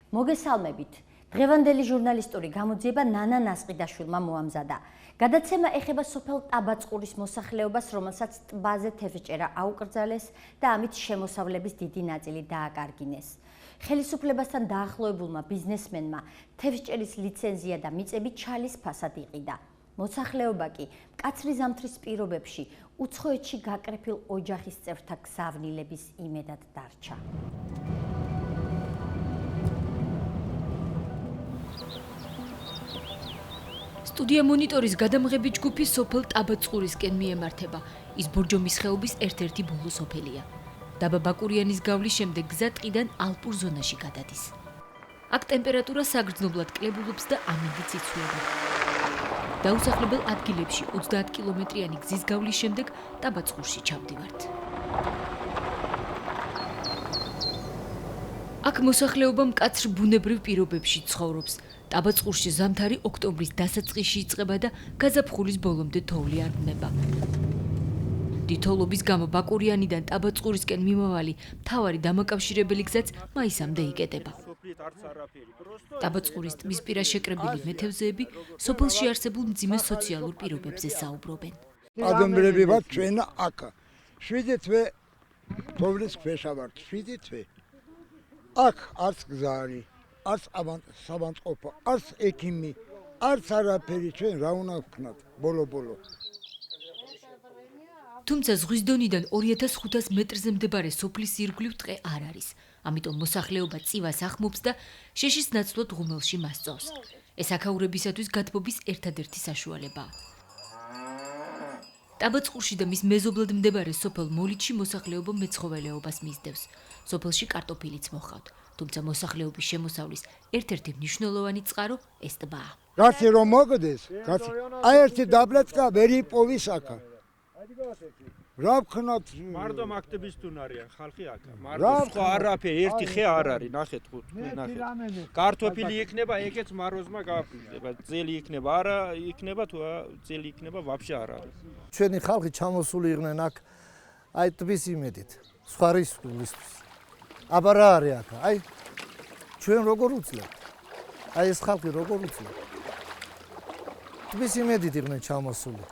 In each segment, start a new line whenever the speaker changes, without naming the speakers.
მოგესალმებით. დღევანდელი ჟურნალისტური გამოძიება ნანა ნასყიდაშვილმა მოამზადა. გადაცემა ეხება სოფელ ტაბაწყურის მოსახლეობას, რომელსაც ტბაზე თევზჭერა აუკრძალეს და ამით შემოსავლების დიდი ნაწილი დააკარგინეს. ხელისუფლებასთან დაახლოებულმა ბიზნესმენმა თევზჭერის ლიცენზია და მიწები ჩალის ფასად იყიდა. მოსახლეობა კი მკაცრი ზამთრის პირობებში უცხოეთში გაკრეფილ ოჯახის წევრთა გზავნილების იმედად დარჩა.
სტუდია მონიტორის გადამღები ჯგუფი სოფელ ტაბაწყურისკენ მიემართება. ის ბორჯომის ხეობის ერთ-ერთი ბოლო სოფელია. დაბა ბაკურიანის გავლის შემდეგ გზა ტყიდან ალპურ ზონაში გადადის. აქ ტემპერატურა საგრძნობლად კლებულობს და ამინდიც იცვლება. დაუსახლებელ ადგილებში 30 კილომეტრიანი გზის გავლის შემდეგ ტაბაწყურში ჩავდივართ. აქ მოსახლეობა მკაცრ ბუნებრივ პირობებში ცხოვრობს. ტაბაწყურში ზამთარი ოქტომბრის დასაწყისში იწყება და გაზაფხულის ბოლომდე თოვლი არ დნება. თოვლობის გამო ბაკურიანიდან ტაბაწყურისკენ მიმავალი მთავარი დამაკავშირებელი გზაც მაისამდე იკეტება. ტაბაწყურის ტბისპირა შეკრებილი მეთევზეები სოფელში არსებულ მძიმე სოციალურ პირობებზე საუბრობენ.
ადამიანები ვართ ჩვენ აქ. 7 თვე თოვლის ქვეშა ვართ, 7 თვე. აქ არც გზა არის, არც საბანწყობა, არც ექიმი, არც არაფერი, ჩვენ რა უნდა ვქნათ ბოლო-ბოლო.
თუმცა ზღვის დონიდან 2500 მეტრზე მდებარე სოფლის ირგვლივ ტყე არ არის. ამიტომ მოსახლეობა წივას ახმობს და შეშის ნაცვლად ღუმელში მასწავს. ეს აქაურებისათვის გათბობის ერთადერთი საშუალებაა. ტაბაწყურში და მის მეზობლად მდებარე სოფელ მოლითში მოსახლეობა მეცხოველეობას მისდევს. სოფელში კარტოფილიც მოჰყავთ, თუმცა მოსახლეობის შემოსავლის ერთ-ერთი მნიშვნელოვანი წყარო ეს ტბაა.
კაცი რომ მოგდეს, კაცი. აი ერთი დაბლეტკა ვერ იპოვის აქა. რა ვქნათ?
მარტო აქტივისტუნ არიან ხალხი აქ. მარტო სხვა არაფერი, ერთი ხე არ არის, ნახეთ ხო, ნახეთ. კარტოფილი იქნება, ეგეც მაროზმა გააფრინდება. ძელი იქნება, არა იქნება თუ ძელი იქნება, ვაფშე არ არის.
ჩვენი ხალხი ჩამოსული იყვნენ აქ აი ტბის იმედით, სხვა რისკისთვის. აბა რა არის აქ? აი ჩვენ როგორ უცლებთ? აი ეს ხალხი როგორ უცლებთ? ტბის იმედით იყვნენ ჩამოსული.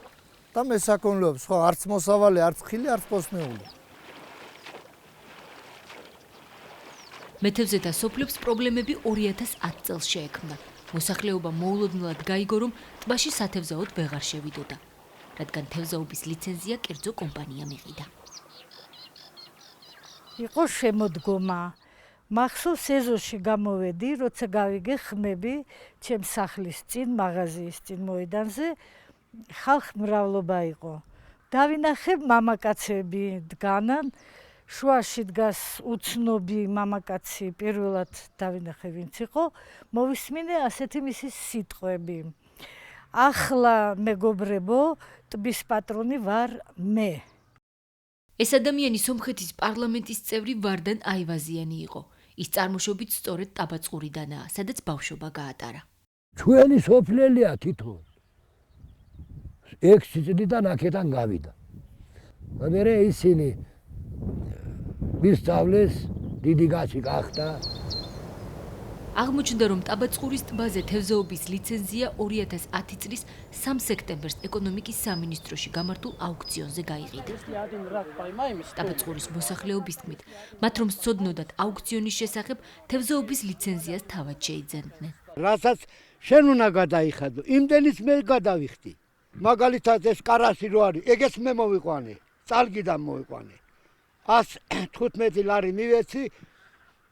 და მე საკონლოებს, ხო, არც მოსავალი, არც ხილი, არც პოსნეული.
მეთევზეთა სოფლებს პრობლემები 2010 წელს შეექმნა. მოსახლეობა მოულოდნელად გაიგო, რომ ტბაში სათევზაოდ ვეღარ შევიდოდა, რადგან თევზაობის ლიცენზია კერძო კომპანიამ იყიდა.
იყო შემოდგომა. მახსოვს ეზოში გამოვედი, როცა გავიგე ხმები ჩემს სახლის წინ, მაღაზიის წინ მოედანზე. ხალხ მრავლობა იყო. დავინახე მამაკაცები დგანან, შუაში დგას უცნობი მამაკაცი, პირველად დავინახე ვინც იყო, მოვისმინე ასეთი მისი სიტყვები. ახლა მეგობრებო, ტბის პატრონი ვარ მე.
ეს ადამიანი სომხეთის პარლამენტის წევრი ვარდან აივაზიანი იყო. ის წარმოშობით სწორედ ტაბაწყურიდანაა, სადაც ბავშვობა გაატარა.
ჩვენი სოფლელია თითო. 6 წლიდან აქედან გავიდა. მერე ისინი მისწავლეს, დიდი გაცი გახდა.
აღმოჩნდა, რომ ტაბაწყურის ტბაზე თევზაობის ლიცენზია 2010 წლის 3 სექტემბერს ეკონომიკის სამინისტროში გამართულ აუქციონზე გაიყიდა. ტაბაწყურის მოსახლეობის თქმით, მათ რომ სცოდნოდათ აუქციონის შესახებ, თევზაობის ლიცენზიას თავად შეიძენდნენ.
რასაც შენ უნდა გადაიხადო, იმდენიც მე გადავიხდი. მაგალითად ეს კარასი რო არის, ეგეც მე მოვიყვანე, წალგიდან მოვიყვანე. 115 ლარი მივეცი,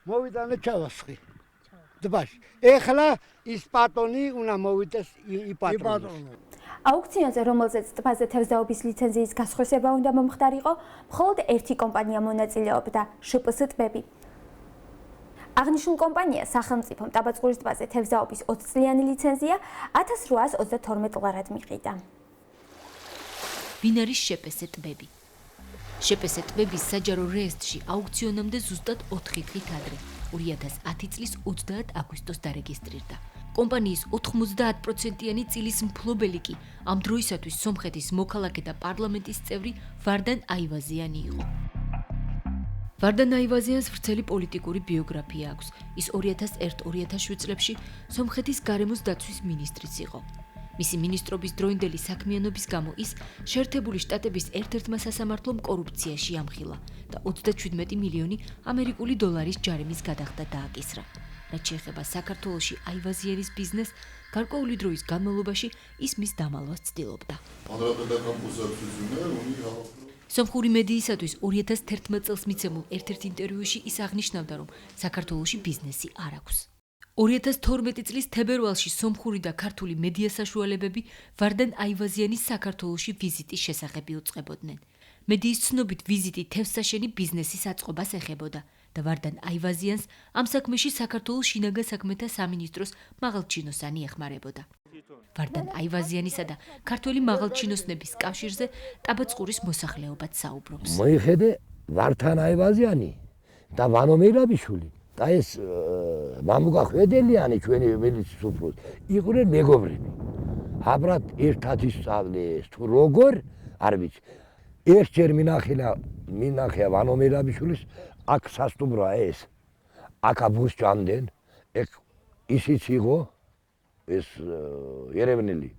მოვიდანე ჩავასხი. დბაში. ეხლა ის პატონი უნდა მოვიდეს იპატრონოს.
აუქციონზე, რომელზეც ტბაზე თევზაობის ლიცენზიის გასხვესება უნდა მომხდარიყო, მხოლოდ ერთი კომპანია მონაწილეობდა, შპს ტბები. აღნიშნულ კომპანიას სახელმწიფომ ტაბაწყურის ტბაზე თევზაობის 20 წლიანი ლიცენზია 1832 ლარად მიყიდა.
ვინ არის შპს ტბები? შპს ტბების საჯარო რეესტრში აუქციონამდე ზუსტად 4 დღით ადრე, 2010 წლის 30 აგვისტოს დარეგისტრირდა. კომპანიის 90%-იანი წილის მფლობელი კი ამ დროისათვის სომხეთის მოქალაქე და პარლამენტის წევრი ვარდან აივაზიანი იყო. ვარდან აივაზიანს ვრცელი პოლიტიკური ბიოგრაფია აქვს. ის 2001-2007 წლებში სომხეთის გარემოს დაცვის მინისტრიც იყო. მისი მინისტრობის დროინდელი საქმიანობის გამო ის შეერთებული შტატების ერთ-ერთმა სასამართლომ კორუფციაში ამხილა და 37 მილიონი ამერიკული დოლარის ჯარიმის გადახდა დააკისრა. რაც შეეხება საქართველოში აივაზიანის ბიზნესს, გარკვეული დროის განმავლობაში ის მის დამალვას ცდილობდა. სომხური მედიისათვის 2011 წელს მიცემულ ერთ-ერთ ინტერვიუში ის აღნიშნავდა, რომ საქართველოში ბიზნესი არ აქვს. 2012 წლის თებერვალში სომხური და ქართული მედია საშუალებები ვარდან აივაზიანის საქართველოში ვიზიტის შესახებ იუწყებოდნენ. მედიის ცნობით ვიზიტი თევზსაშენი ბიზნესის აწყობას ეხებოდა და ვარდან აივაზიანს ამ საქმეში საქართველოს შინაგან საქმეთა სამინისტროს მაღალჩინოსანი ეხმარებოდა. ვარდან აივაზიანისა და ქართველი მაღალჩინოსნების კავშირზე ტაბაწყურის მოსახლეობაც საუბრობს.
მოიხედე ვარდან აივაზიანი და ვანო მერაბიშვილი და ეს მამუკა ხვედელიანი ჩვენი მედიის უფროსი იყვნენ მეგობრები. აბრად ერთად ისწავლეს თუ როგორ არ ვიცი. ერთჯერ მინახია ვანო მერაბიშვილის აქ სასტუმროა ეს. აქ აბუს ჭამდნენ, ეგ ისიც იყო ეს ერევნელი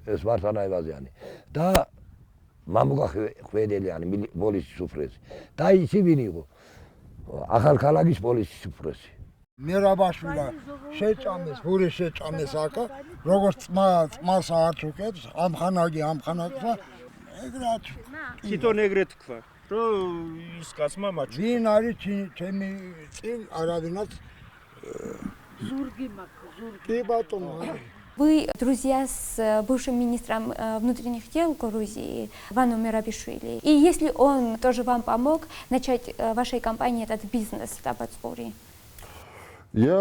ეს ვარდან აივაზიანი და მამუკა ხვედელიანი პოლიციის უფროსი. და ისი ვინ იყო? ახალქალაქის პოლიციის უფროსი.
მერაბაშვილა შეჭამეს, ბური შეჭამეს აქა, როგორც წმას არჩუკებს, ამხანაგი ამხანაგსა, ეგრეთ.
თვითონ ეგრეთ თქვა, რომ ის კაცმა მაჩვენა.
ვინ არის ჩემი წინ არავინაც
ზურგი მაქვს, ზურგი.
კი ბატონო.
Вы друзья с бывшим министром внутренних дел Грузии Вано Мерабишвили. И если он тоже вам помог начать вашей компании этот бизнес в Табацкуре?
Я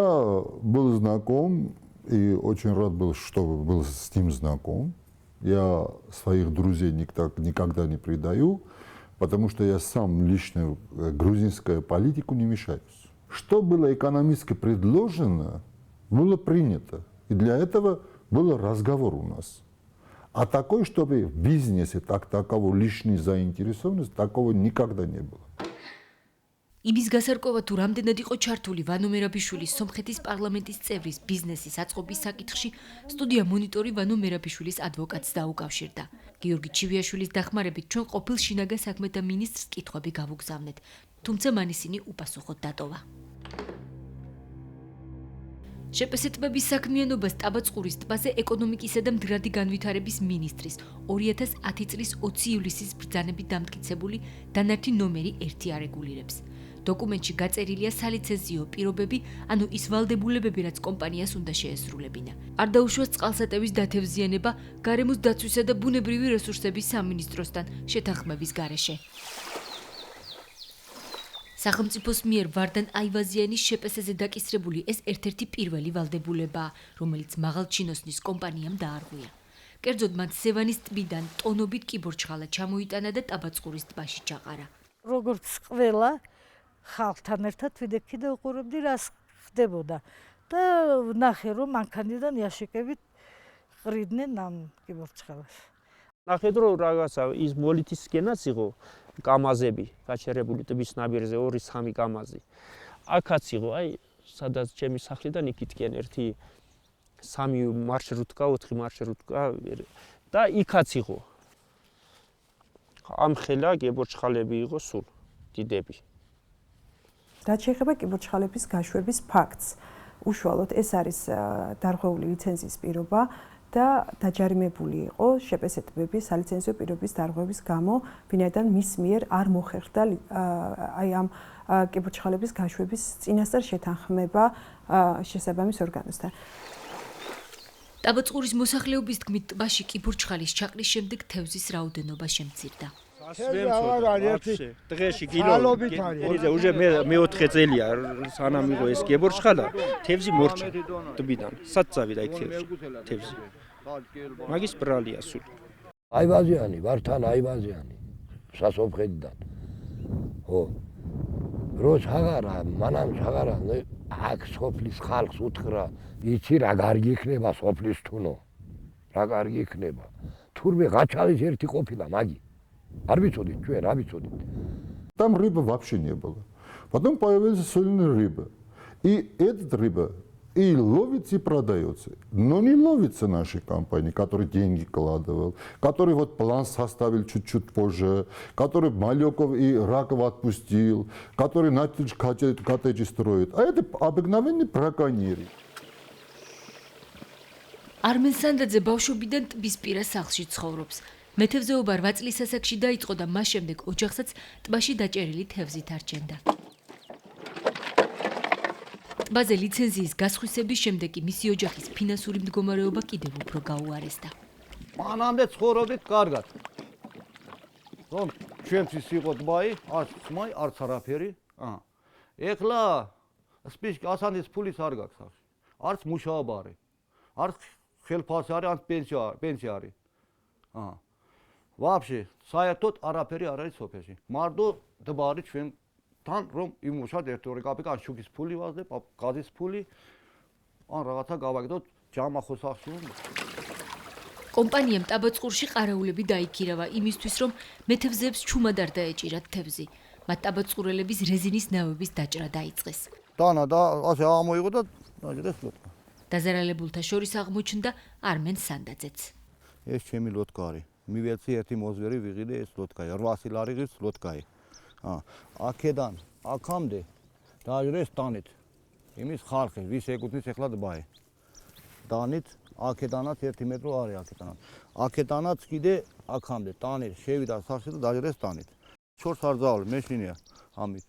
был знаком и очень рад был, что был с ним знаком. Я своих друзей никогда не предаю, потому что я сам лично в грузинскую политику не мешаюсь. Что было экономически предложено, было принято. И для этого был разговор у нас. А такой, чтобы в бизнесе такого лишней заинтересованности, такого никогда не было.
იმის გასარკვევა თუ რამდენად იყო ჩართული ვანო მერაბიშვილის სომხეთის პარლამენტის წევრის ბიზნესის აწყობის საკითხში, სტუდია მონიტორი ვანო მერაბიშვილის ადვოკატს დაუკავშირდა. გიორგი ჩივიაშვილის დახმარებით ჩვენ ყოფილ შინაგან საქმეთა მინისტრს კითხვები გავუგზავნეთ, თუმცა მან ისინი უპასუხოდ დატოვა. შეპასებების საქმიანობას ტაბაწყურის ტბაზე ეკონომიკისა და მდგრადი განვითარების მინისტრის 2010 წლის 20 ივლისის ბრძანებით დამტკიცებული დანართი ნომერი 1 არეგულირებს. დოკუმენტში გაწერილია სალიცენზიო პირობები, ანუ ის ვალდებულებები, რაც კომპანიას უნდა შეესრულებინა. არ დაუშვას წყალსატევის დათევზიანება გარემოს დაცვისა და ბუნებრივი რესურსების სამინისტროსთან შეთანხმების გარეშე. სახელმწიფოს მიერ ვარდან აივაზიანის შეპესაზე დაკისრებული ეს ერთ-ერთი პირველი ვალდებულებაა, რომელიც მაღალჩინოსნის კომპანიამ დაარღვია. კერძოდ მან სევანის ტბიდან ტონობით კიბორჩხალა ჩამოიტანა და ტაბაწყურის ტბაში ჩაყარა.
როგორც ყველა ხალხთან ერთად ვიდექი და უყურებდი რას ხდებოდა და ვნახე რომ მანქანიდან იაშიკებით ყრიდნენ ამ კიბორჩხალას.
ნახეთ რომ რაღაცა ის მოლითისკენაც იყო კამაზები გაჩერებული ტბის ნაპირზე 2-3 კამაზი. აქაც იყო აი სადაც ჩემი სახლიდან იქითკენ 1-3 მარშრუტკა 4 მარშრუტკა და იქაც იყო. ამ ხელა კიბორჩხალები იყო სულ დიდები.
რაც შეეხება კიბორჩხალების გაშვების ფაქტს, უშუალოდ ეს არის დარღვეული ლიცენზიის პირობა და დაჯარიმებული იყო შეპესეთბები სალიცენზიო პირობის დარღვევის გამო, ვინაიდან მის მიერ არ მოხერხდა აი ამ კიბორჩხალების გაშვების წინასწარ შეთანხმება შესაბამის ორგანოსთან.
ტაბაწყურის მოსახლეობის თქმით, ტბაში კიბორჩხალის ჩაყრის შემდეგ თევზის რაოდენობა შემცირდა.
დღეში კილო уже მე-4 წელია სანამ იყო ეს კიბორჩხალა, თევზი მორჩა ტბიდან. სად წავიდა იქ თევზი? მაგის ბრალია სულ.
აივაზიანი, ვარდან აივაზიანი. სასოფხედიდან. ხო. როც აღარა, მანამ აღარა, აქ სოფლის ხალხს უთხრა, იცი რა კარგი იქნება სოფლის თუნო. რა კარგი იქნება. თურმე გაჩალის ერთი ყოფილა მაგი. არ ვიცოდით ჩვენ, რა ვიცოდით.
Там рыбы вообще не было. Потом появилась соленая рыба. И эта рыба и ловится, и продается. Но не ловится нашей компании, который деньги вкладывал, который вот план составил чуть-чуть позже, который Малёков и Раков отпустил, который начал коттеджи строить. А это обыкновенные браконьеры.
Armen Sandadze ბავშვობიდან ტბის პირას სახლში ცხოვრობს. მეთევზეობა 8 წლის ასაკში დაიწყო და მას შემდეგ ოჯახსაც ტბაში დაჭერილი თევზით არჩენდა. ტბაზე ლიცენზიის გასხვისების შემდეგ კი მისი ოჯახის ფინანსური მდგომარეობა კიდევ უფრო გაუარესდა.
მანამდე ცხოვრობდით კარგად. რომ ჩვენთვის იყო ტბაი, არც ხმაი, არც არაფერი. ეხლა სპისკი ასანდის ფულის არ გაქვს სახში. არც მუშაობა არის. არც ხელფასი არის, არც პენსია არის. Вообще, საერთოდ არაფერი არ არის სოფელში. მარტო ტბა არის ჩვენთან რომ იმუშავოთ ერთ-ორი კაპიკა, ან შუქის ფული ვაზდებ, გაზის ფული, ან რაღაცა გავაკეთოთ ჯამახო სახში.
კომპანიამ ტაბაწყურში ყარაულები დაიქირავა იმისთვის, რომ მეთევზეებს ჩუმად არ დაეჭირათ თევზი. მათ ტაბაწყურელების რეზინის ნავების დაჭრა დაიწყეს.
დანა და ასე ამოიღო და დაჭრეს ლოტკა.
დაზარალებულთა შორის აღმოჩნდა Armen Sandadzეც.
ეს ჩემი ლოტკა არის. მივეცი ერთი მოძვერი ვიღიდე ეს ლოტკაი 800 ლარი ღირს ლოტკაი. აქედან აქამდე დაჭრეს ტანით. იმის ხალხი ვის ეკუთვნის ეხლა ტბაი. ტანით აქედანაც 1 მეტრო არის აქედანაც. აქედანაც კიდე აქამდე ტანი შევიდა სახში და დაჭრეს ტანით. შორს არ ძაავლე, მეშინია ამით.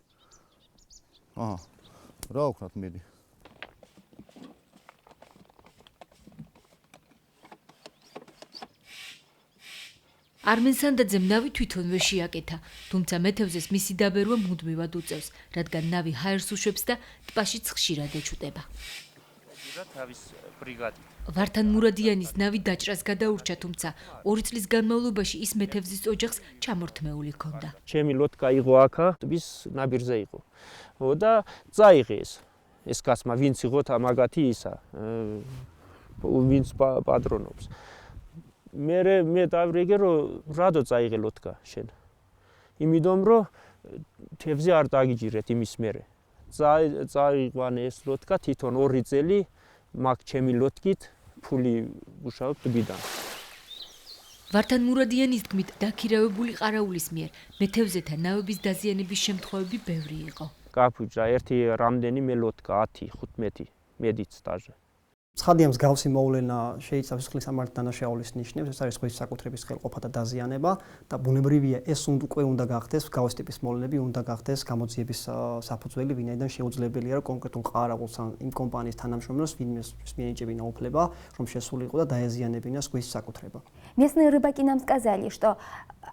რა ვქნათ მედი.
Armen Sandadzem ნავი თვითონვე შეაკეთა, თუმცა მეთევზეს მისი დაბერვა მუდმივად უწევს, რადგან ნავი ჰაერს უშვებს და ტბაშიც ხშირად ეჩუტება. ვართან მურადიანის ნავი დაჭრას გადაურჩა, თუმცა 2 წლის განმავლობაში ის მეთევზის ოჯახს ჩამორთმეული ჰქონდა.
ჩემი ლოტკა იყო აქა, ტბის ნაპირზე იყო. და წაიღეს ეს კაცმა, ვინც იყო მაგათი ისა, ვინც პატრონობს. მე დავრიგე რომ რადო წაიღე ლოტკა შენ. იმიტომ რომ თევზი არ დაგიჭირეთ იმის მერე. წაიყვანე ეს ლოტკა თვითონ 2 წელი მაგ ჩემი ლოტკით ფული უშავებ ტბიდან.
ვართან მურადიანის თქმით, დაქირავებული ყარაულის მიერ მეთევზეთა ნავების დაზიანების შემთხვევები ბევრი იყო.
გაფუჭრა ერთი რამდენი მე ლოტკა 10-15 მედით სტაჟი.
ცხადია მსგავსი მოვლენა შეიცავს სისხლის სამართლის დანაშაულის ნიშნებს, ეს არის სხვის საკუთრების ხელყოფა და დაზიანება და ბუნებრივია ეს უკვე უნდა გახდეს მსგავსი ტიპის მოვლენები უნდა გახდეს გამოძიების საფუძველი, ვინაიდან შეუძლებელია რომ კონკრეტულ ყარაულს ან იმ კომპანიის თანამშრომლებს ვინმეს მიენიჭებინა უფლება, რომ შესულიყო და დაეზიანებინა სხვის საკუთრება.
Местные рыбаки нам сказали, что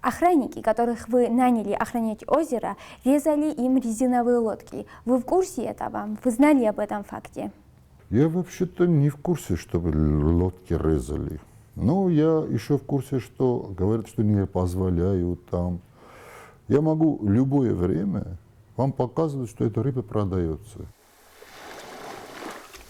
охранники, которых вы наняли охранять озеро, резали им резиновые лодки. Вы в курсе этого? Вы знали об этом факте?
Я вообще-то не в курсе, чтобы лодки резали. Но я еще в курсе, что говорят, что не позволяют там. Я могу любое время вам показывать, что эта рыба продается.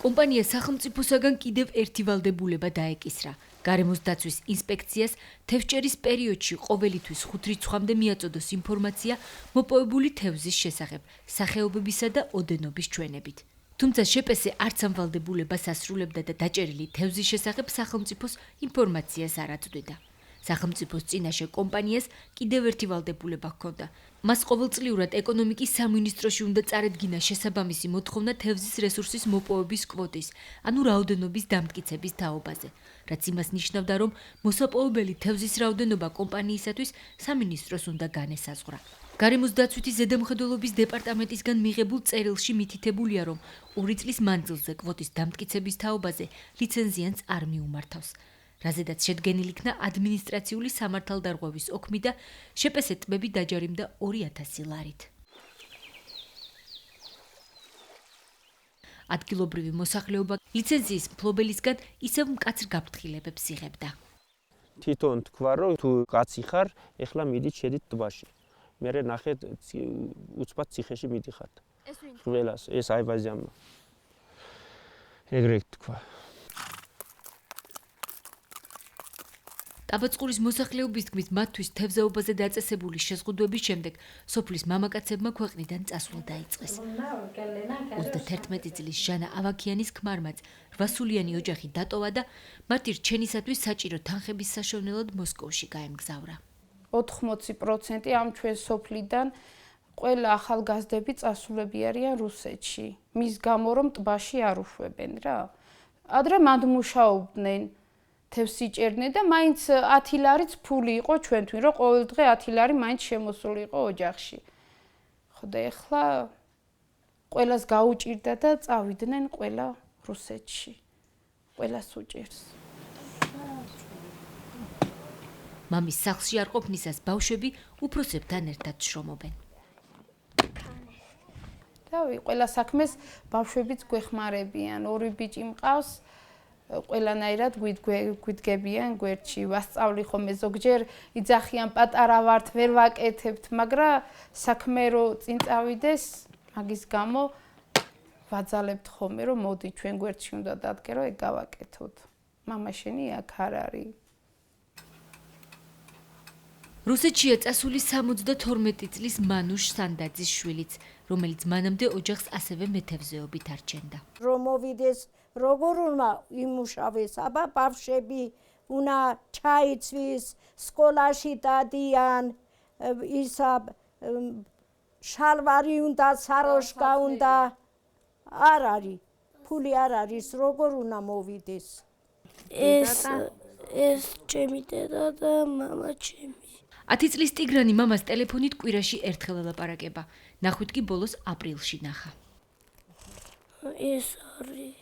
კომპანია სახელმწიფოსაგან კიდევ ერთი ვალდებულება დაეკისრა. გარემოს დაცვის ინსპექციას თევზჭერის პერიოდში ყოველთვის 5 რიცხვამდე მიაწოდოს ინფორმაცია მოპოვებული თევზის შესახებ, სახეობებისა და ოდენობის ჩვენებით. თუმცა შპს არც ამ ვალდებულებას ასრულებდა და დაჭერილი თევზის შესახებ სახელმწიფოს ინფორმაციას არ აწვდიდა. სახელმწიფოს წინაშე კომპანიას კიდევ ერთი ვალდებულება ჰქონდა. მას ყოველწლიურად ეკონომიკის სამინისტროში უნდა წარედგინა შესაბამისი მოთხოვნა თევზის რესურსის მოპოვების კვოტის, ანუ რაოდენობის დამტკიცების თაობაზე, რაც იმას ნიშნავდა, რომ მოსაპოვებელი თევზის რაოდენობა კომპანიისათვის სამინისტროს უნდა განესაზღვრა. გარემოს დაცვითი ზედამხედველობის დეპარტამენტისგან მიღებულ წერილში მითითებულია, რომ 2 წლის მანძილზე კვოტის დამტკიცების თაობაზე ლიცენზიანტს არ მიუმართავს. რაზედაც შედგენილი იქნა ადმინისტრაციული სამართალდარღვევის ოქმი და შპს ტბები დაჯარიმდა 2000 ლარით. ადგილობრივი მოსახლეობა ლიცენზიის მფლობელისგან ისევ მკაცრ გაფრთხილებებს იღებდა.
თვითონ თქვა რომ თუ კაცი ხარ, ეხლა მიდით შედით ტბაში. მერე ნახეთ უცბად ციხეში მიდიხართ. ყველას ეს აიბაზიამ ეგრე თქვა.
ტაბაწყურის მოსახლეობის თქმით, მათთვის თევზაობაზე დაწესებული შეზღუდვების შემდეგ სოფლის მამაკაცებმა ქვეყნიდან წასვლა დაიწყეს. 31 წლის ჟანა ავაქიანის ქმარმაც 8 სულიანი ოჯახი დატოვა და მათი რჩენისათვის საჭირო თანხების საშუალებლად მოსკოვში გაემგზავრა.
80% ამ ჩვენ სოფლიდან ყველა ახალგაზრდები წასულები არიან რუსეთში. მის გამო რომ ტბაში არ უშვებენ რა. ადრე მანდ მუშაობდნენ, თევზს იჭერდნენ და მაინც 10 ლარიც ფული იყო ჩვენთვის, რომ ყოველ დღე 10 ლარი მაინც შემოსული იყო ოჯახში. ხო და ეხლა ყველას გაუჭირდა და წავიდნენ ყველა რუსეთში. ყველას უჭირს.
მამის სახლში არ ყოფნისას ბავშვები უფროსებთან ერთად შრომობენ.
დავი, ყველა საქმეს ბავშვებიც გვეხმარებიან, 2 ბიჭი მყავს, ყველანაირად გვიდგებიან გვერდში, ვასწავლი ხოლმე ზოგჯერ იძახიან პატარა ვართ, ვერ ვაკეთებთ, მაგრამ საქმე რო წინ წავიდეს, მაგის გამო ვაძალებთ ხოლმე, რომ მოდი ჩვენ გვერდში უნდა დადგერო, ეგ გავაკეთოთ. მამა შენი აქ არ არის.
რუსეთშია წასული 72 წლის მანუშ სანდაძის შვილიც, რომელიც მანამდე ოჯახს ასევე მეთევზეობით არჩენდა.
რომ მოვიდეს როგორ უნდა იმუშავეს, აბა ბავშვები უნდა ჩაიცვის, სკოლაში დადიან, ისა შალვარი უნდა, საროშკა უნდა, არ არის, ფული არ არის, როგორ უნდა მოვიდეს.
ეს ჩემი დედა და მამა ჩემი.
10 წლის ტიგრანი მამას ტელეფონით კვირაში ერთხელ ელაპარაკება. ნახვით კი ბოლოს აპრილში ნახა.
ეს არის.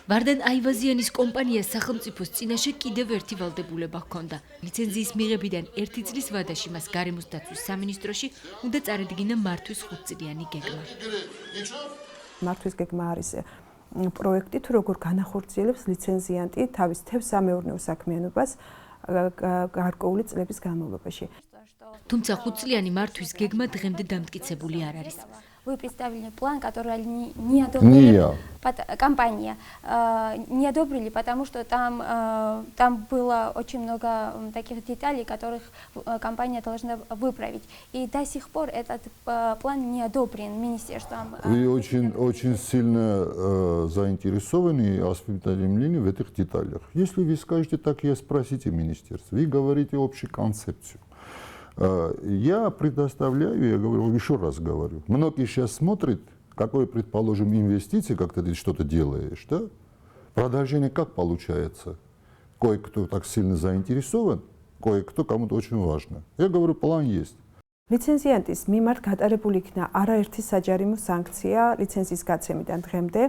ვარდან აივაზიანის კომპანიას სახელმწიფოს წინაშე კიდევ ერთი ვალდებულება ჰქონდა. ლიცენზიის მიღებიდან 1 წლის ვადაში მას გარემოს დაცვის სამინისტროში უნდა წარედგინა მართვის 5 წლიანი გეგმა.
მართვის გეგმა არის პროექტი, თუ როგორ განახორციელებს ლიცენზიანტი თავის თევზსამეურნეო საქმიანობას გარკვეული წლების განმავლობაში.
თუმცა 5 წლიანი марთვის гегма დღემდე დამტკიცებული არ არის.
Вы представили план, который не одобрили компания. Не одобрили, потому что там было очень много таких деталей, которых компания должна выправить. И до сих пор этот план не одобрен министерством.
Вы очень сильно заинтересованы и осведомлены в этих деталях. Если вы скажете так, я спросите министерство. Вы говорите общую концепцию. Я предоставляю, я говорю, еще раз говорю, многие сейчас смотрят, какой, предположим, инвестиции, как ты что-то делаешь, да? Продолжение как получается? Кое-кто так сильно заинтересован, кое-кто кому-то очень важно. Я говорю, план есть.
ლიცენზიანტის მიმართ გატარებული იქნა არაერთი საჯარიმო სანქცია ლიცენზიის გაცემიდან დღემდე.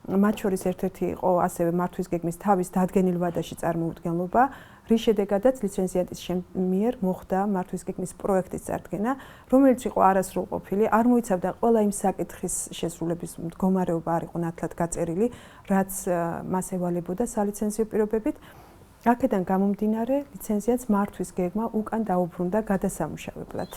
მათ შორის ერთ-ერთი იყო ასევე მართვის გეგმის თავის დადგენილ ვადაში წარმოუდგენლობა, რის შედეგადაც ლიცენზიანტის მიერ მოხდა მართვის გეგმის პროექტის წარდგენა, რომელიც იყო არასრულყოფილი, არ მოიცავდა ყველა იმ საკითხის შესრულების მდგომარეობა არ იყო ნათლად გაწერილი, რაც მას ევალებოდა სალიცენზიო პირობებით. აქედან გამომდინარე, ლიცენზიანტს მართვის გეგმა უკან დაუბრუნდა გადასამუშავებლად.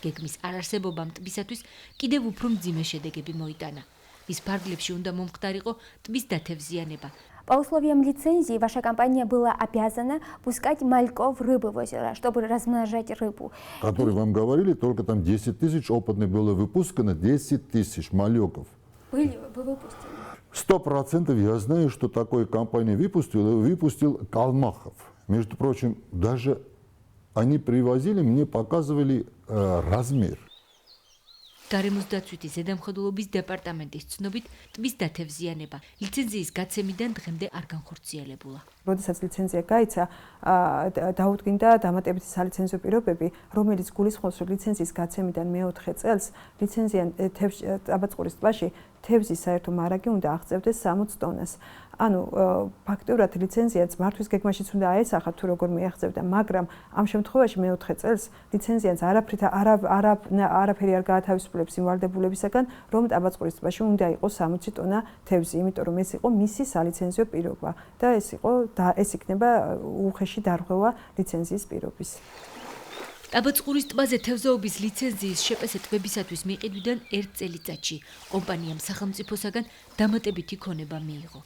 გეგმის არარსებობამ ტბისათვის კიდევ უფრო მძიმე შედეგები მოიტანა. Из фарглებში უნდა მომხდარიყო ტბის დათევზიანება.
По условиям лицензии ваша компания была обязана пускать мальков рыбы в озеро, чтобы размножать рыбу.
Которые вам говорили, только там 10 тысяч опытных было выпускано, 10 тысяч малеков.
Вы выпустили?
100% я знаю, что такой компания выпустил Калмахов. Между прочим, даже они привозили, мне показывали размер.
გარემოს დაცვითი ზედამხედველობის დეპარტამენტის ცნობით, ტბის დათევზიანება ლიცენზიის გაცემიდან დღემდე არ განხორციელებულა.
როდესაც ლიცენზია გაიცა, დაუდგინდა დამატებითი სალიცენზიო პირობები, რომელიც გულისხმობს, რომ ლიცენზიის გაცემიდან მეოთხე წელს ლიცენზიან ტაბაწყურის ტბაში თევზის საერთო მარაგი უნდა აღწევდეს 60 ტონას. ანუ ფაქტობრივად ლიცენზიაც მართვის გეგმაშიც უნდა აესახა თუ როგორ მიაღწევდა, მაგრამ ამ შემთხვევაში მეოთხე წელს ლიცენზიაც არაფერი არ გაათავისუფლებს იმ ვალდებულებისაგან, რომ ტაბაწყურის ტბაში უნდა იყოს 60 ტონა თევზი, იმიტომ რომ ეს იყო მისი სალიცენზიო პირობა და ეს იქნება უხეში დარღვევა ლიცენზიის პირობის.
ტაბაწყურის ტბაზე თევზაობის ლიცენზიის შეპესე ტბებისათვის მიყიდვიდან 1 წელიწადში კომპანიამ სახელმწიფოსაგან დამატებითი ქონება მიიღო.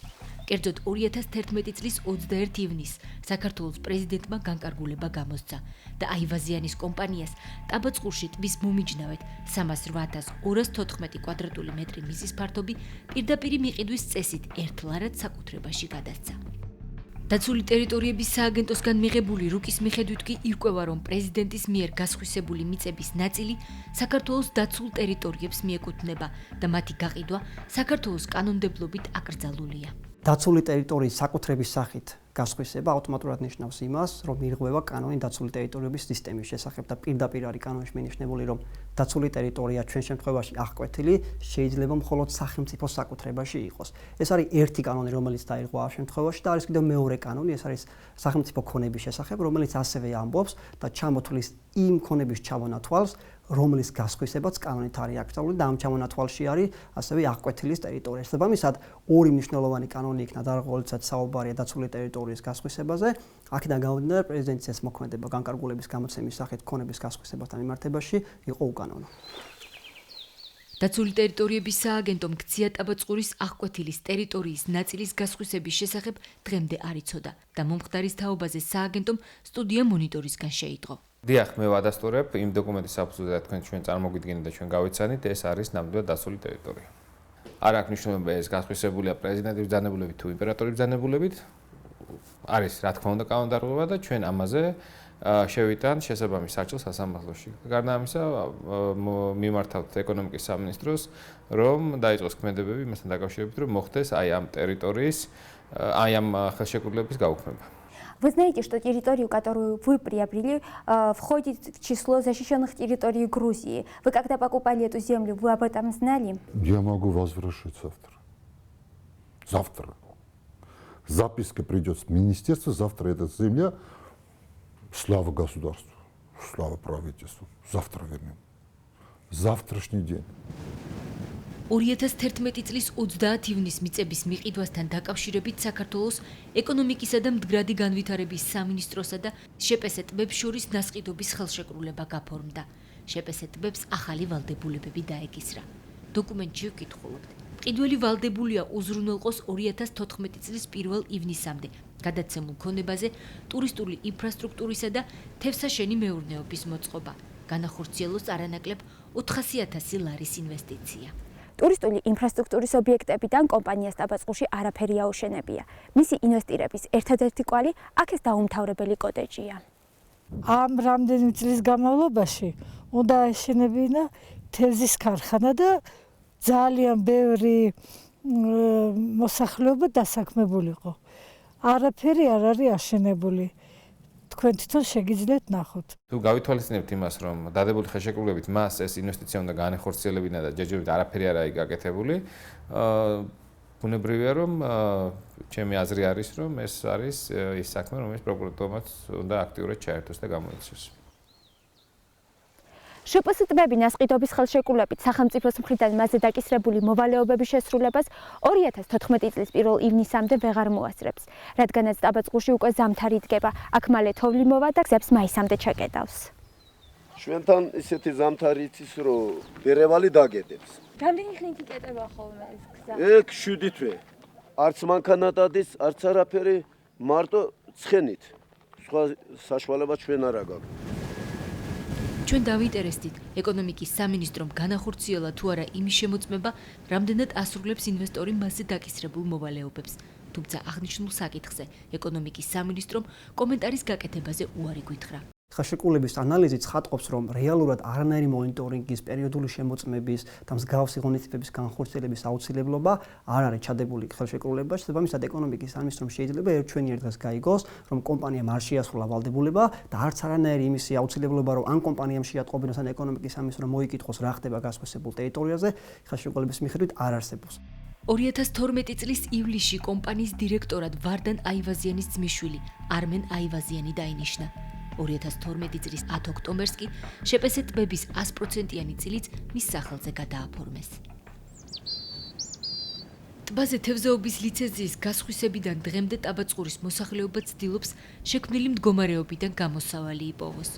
კერძოდ 2011 წლის 21 ივნისს საქართველოს პრეზიდენტმა განკარგულება გამოსცა და აივაზიანის კომპანიას ტაბაწყურში ტბის მომიჯნავედ 308,214 კვადრატული მეტრი მიზის ფართობი პირდაპირი მიყიდვის წესით ერთლარად საკუთრებაში გადასცა. დაცული ტერიტორიების სააგენტოსგან მიღებული რუკის მიხედვით კი ირკვევა, რომ პრეზიდენტის მიერ გასხვისებული მიწების ნაწილი საქართველოს დაცულ ტერიტორიებს მიეკუთვნება და მათი გაყიდვა საქართველოს კანონმდებლობით აკრძალულია.
დაცული ტერიტორიის საკუთრების სახით გასხვისება ავტომატურად ნიშნავს იმას, რომ ირღვევა კანონი დაცული ტერიტორიების სისტემის შესახებ და პირდაპირ არის კანონში მინიშნებული, რომ დაცული ტერიტორია ჩვენ შემთხვევაში აღკვეთილი შეიძლება მხოლოდ სახელმწიფოს საკუთრებაში იყოს. ეს არის ერთი კანონი, რომელიც დაირღვა ამ შემთხვევაში და არის კიდევ მეორე კანონი, ეს არის სახელმწიფო ქონების შესახებ, რომელიც ასევე ამბობს და ჩამოთვლის იმ ქონების ჩამონათვალს, რომლის გასხვისებაც კანონით არის აკრძალული და ამ ჩამონათვალში არის ასევე აღკვეთილის ტერიტორია. შესაბამისად, ორი მნიშვნელოვანი კანონი იქნა დარღვევლიცად საუბარია დაცული ტერიტორიის გასხვისებაზე. აქედან გამომდინარე, პრეზიდენტის ეს მოქმედება განკარგულების გამოცემის სახით ქონების გასხვისებასთან მიმართებაში იყო უკანონო.
დაცული ტერიტორიების სააგენტომ ქცია ტაბაწყურის აღკვეთილის ტერიტორიის ნაწილის გასხვისების შესახებ დღემდე არ იცოდა და მომხდარის თაობაზე სააგენტომ სტუდია მონიტორისგან შეიტყო.
დიახ, მე ვადასტურებ იმ დოკუმენტის საფუძველზე და თქვენ ჩვენ წარმოგვიდგენთ და ჩვენ გავიცანით, ეს არის ნამდვილად დაცული ტერიტორია. არ აქვს მნიშვნელობა ეს გასხვისებულია პრეზიდენტის ბრძანებულებით თუ იმპერატორის ბრძანებულებით. არის რა თქმა უნდა კანონდარღვევა და ჩვენ ამაზე შევიტან შესაბამის საჭიროა სასამართლოში. გარდა ამისა, მიმართავთ ეკონომიკის სამინისტროს, რომ დაიწყოს ქმედებები იმასთან დაკავშირებით, რომ მოხდეს აი ამ территории, აი ამ ხელშეკრულების გაუქმება.
Вы знаете, что территорию, которую вы приобрели, входит в число защищенных территорий Грузии. Вы когда покупали эту землю, вы об этом знали?
Я могу возвращать завтра. Завтра. Записка придет с министерства, завтра эта земля, слава государству, слава правительству, завтра вернем. Завтрашний день.
2011 წლის 30 ივნისის მიწების მიყიდვასთან დაკავშირებით საქართველოს ეკონომიკისა და მდგრადი განვითარების სამინისტროსა და შპს ტბებს შორის დასყიდობის ხელშეკრულება გაფორმდა. შპს ტბებს ახალი ვალდებულებები დაეკისრა. დოკუმენტში ვკითხულობთ. მყიდველი ვალდებულია უზრუნველყოს 2014 წლის 1 ივნისამდე გადაცემულ ქონებაზე ტურისტული ინფრასტრუქტურისა და თევზსაშენი მეურნეობის მოწყობა. განახორციელოს არანაკლებ 400,000 ლარის ინვესტიცია.
ტურისტული ინფრასტრუქტურის ობიექტებიდან კომპანიას ტაბაწყურში არაფერი აუშენებია. მისი ინვესტირების ერთადერთი კვალი აქეს დაუმთავრებელი კოტეჯია.
ამ რამდენი წლის განმავლობაში უნდა აშენებინა თევზის ქარხანა და ძალიან ბევრი მოსახლეობა დასაქმებულიყო. არაფერი არ არის აშენებული. თქვენ თვითონ შეგიძლიათ ნახოთ.
თუ გავითვალისწინებთ იმას, რომ დადებული ხელშეკრულებით მას ეს ინვესტიცია უნდა განეხორციელებინა და ჯერჯერობით არაფერი არ არის გაკეთებული, ბუნებრივია რომ ჩემი აზრი არის, რომ ეს არის ის საქმე, რომელიც პროკურატურამაც უნდა აქტიურად ჩაერთოს და გამოიცეს.
შპს ტბები ნასყიდობის ხელშეკრულებით სახელმწიფოს მხრიდან მასზე დაკისრებული მოვალეობების შესრულებას 2014 წლის 1 ივნისამდე ვეღარ მოასწრებს, რადგანაც ტაბაწყურში უკვე ზამთარი დგება, აქ მალე თოვლი მოვა და გზებს მაისამდე ჩაკეტავს.
ჩვენთან ისეთი ზამთარი იცის, რომ ბერევალი დაგედებს.
რამდენი ხნით იკეტება ხოლმე ეს გზა?
ეგ 7 თვე. არც მანქანა დადის, არც არაფერი, მარტო ცხენით. სხვა საშუალება ჩვენ არ აქვს.
ჩვენ დავინტერესდით ეკონომიკის სამინისტრომ განახორციელა თუ არა იმის შემოწმება, რამდენად ასრულებს ინვესტორი მასზე დაკისრებულ მოვალეობებს. თუმცა აღნიშნულ საკითხზე ეკონომიკის სამინისტრომ კომენტარის გაკეთებაზე უარი გითხრა.
ხელშეკრულების ანალიზი ცხადყოფს, რომ რეალურად არანაირი მონიტორინგის, პერიოდული შემოწმების და მსგავსი ღონისძიებების განხორციელების აუცილებლობა არ არის ჩადებული ხელშეკრულებაში. შესაბამისად, ეკონომიკის სამინისტრომ შეიძლება ერთჩვენიერ დღეს გაიგოს, რომ კომპანიამ არ შეასრულა ვალდებულება და არც არანაირი იმისი აუცილებლობა, რომ ან კომპანიამ შეატყობინოს, ან ეკონომიკის სამინისტრომ მოიკითხოს, რა ხდება გასხვისებულ ტერიტორიაზე, ხელშეკრულების მიხედვით არ არსებობს.
2012 წლის ივლისში კომპანიის დირექტორად ვარდან აივაზიანის ძმისშვილი არმენ აივაზიანი დაინიშნა. 2012 წლის 10 ოქტომბერს კი შპს ტბების 100%-იანი წილიც მის სახელზე გადააფორმეს. ტბაზე თევზაობის ლიცენზიის გასხვისებიდან დღემდე ტაბაწყურის მოსახლეობა ცდილობს შექმნილი მდგომარეობიდან გამოსავალი იპოვოს.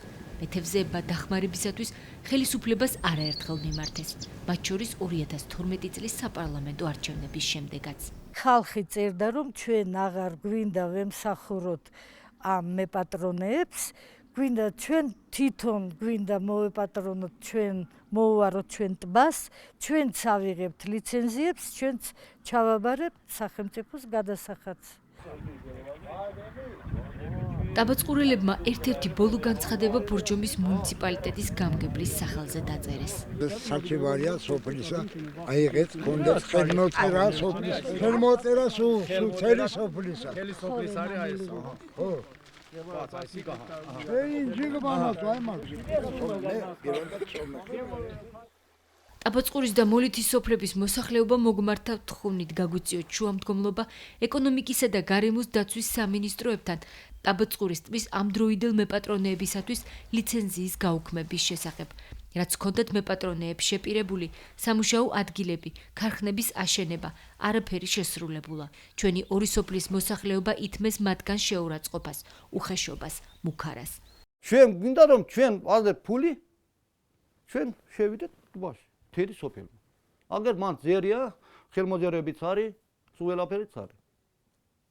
მეთევზეებმა დახმარებისათვის ხელისუფლებას არაერთხელ მიმართეს, მათ შორის 2012 წლის საპარლამენტო არჩევნების შემდეგაც.
ხალხი წერდა, რომ ჩვენ აღარ გვინდა ვემსახუროთ ამ მეპატრონეებს, გვინდა ჩვენ თვითონ გვინდა მოვეპატრონოთ ჩვენ, მოვუაროთ ჩვენ ტბას, ჩვენც ავიღებთ ლიცენზიებს, ჩვენც ჩავაბარებთ სახელმწიფოს გადასახადს.
ტაბაწყურელებმა ერთ-ერთი ბოლო განცხადება ბორჯომის მუნიციპალიტეტის გამგებლის სახელზე დაწერეს.
საჩივარია სოფლისა, აიღეთ კონდეს ხელმოწერა სოფლისა. ხელმოწერა სულ წელი სოფლისა.
ხელი სოფლის არის აი ეს.
ხო.
ტაბაწყურის და მოლითის სოფლების მოსახლეობა მოგმართა თხოვნით გაგვიწიოთ შუამდგომლობა ეკონომიკისა და გარემოს დაცვის სამინისტროებთან ტაბაწყურის ტბის ამდროიდელ მეპატრონეებისათვის ლიცენზიის გაუქმების შესახებ, რაც ჰქონდათ მეპატრონეებს შეპირებული სამუშაო ადგილები, ქარხნების აშენება, არაფერი შესრულებულა. ჩვენი ორი სოფლის მოსახლეობა ითმეს მათგან შეურაცხყოფას, უხეშობას, მუქარას.
ჩვენ გვინდა რომ ჩვენ ვაზრდეთ ფული, ჩვენ შევიდეთ ტბაში. თერი სოფელი. აგერ მან ზერია, ხელმოძერებიც არის, სულაფერიც არის.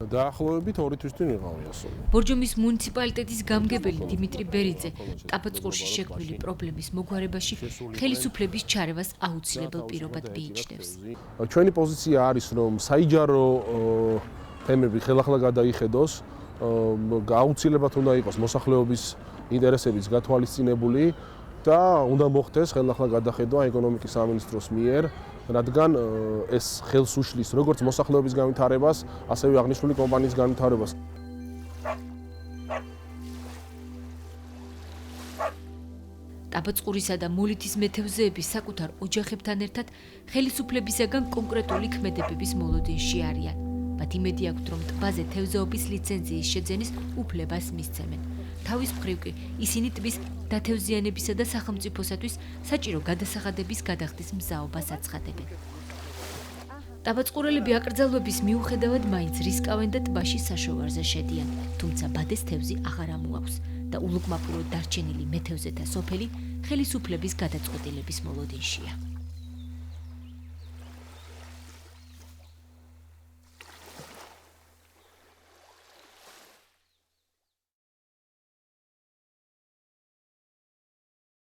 დაახლოებით 2 თვის წინ იყავია სულ.
ბორჯომის მუნიციპალიტეტის გამგებელი დიმიტრი ბერიძე ტაბაწყურში შექმნილი პრობლემის მოგვარებაში ხელისუფლების ჩარევას აუცილებელ პირობად მიიჩნევს.
ჩვენი პოზიცია არის რომ საიჯარო თემები ხელახლა გადაიხედოს, აუცილებლად უნდა იყოს მოსახლეობის ინტერესების გათვალისწინებული და უნდა მოხდეს ხელახლა გადახედვა ეკონომიკის სამინისტროს მიერ, რადგან ეს ხელს უშლის როგორც მოსახლეობის განვითარებას, ასევე აღნიშნული კომპანიის განვითარებას.
ტაბაწყურისა და მოლითის მეთევზეები საკუთარ ოჯახებთან ერთად ხელისუფლებისაგან კონკრეტული ქმედებების მოლოდინში არიან. მათ იმედი აქვთ, რომ ტბაზე თევზაობის ლიცენზიის შეძენის უფლებას მისცემენ. თავის მხრივ კი ისინი ტბის დათევზიანებისა და სახელმწიფოსათვის საჭირო გადასახადების გადახდის მზაობას აცხადებენ. ტაბაწყურელები აკრძალვების მიუხედავად მაინც რისკავენ და ტბაში საშოვარზე შედიან, თუმცა ბადეს თევზი აღარ ამოაქვს და ულუკმაპუროდ დარჩენილი მეთევზეთა სოფელი ხელისუფლების გადაწყვეტილების მოლოდინშია.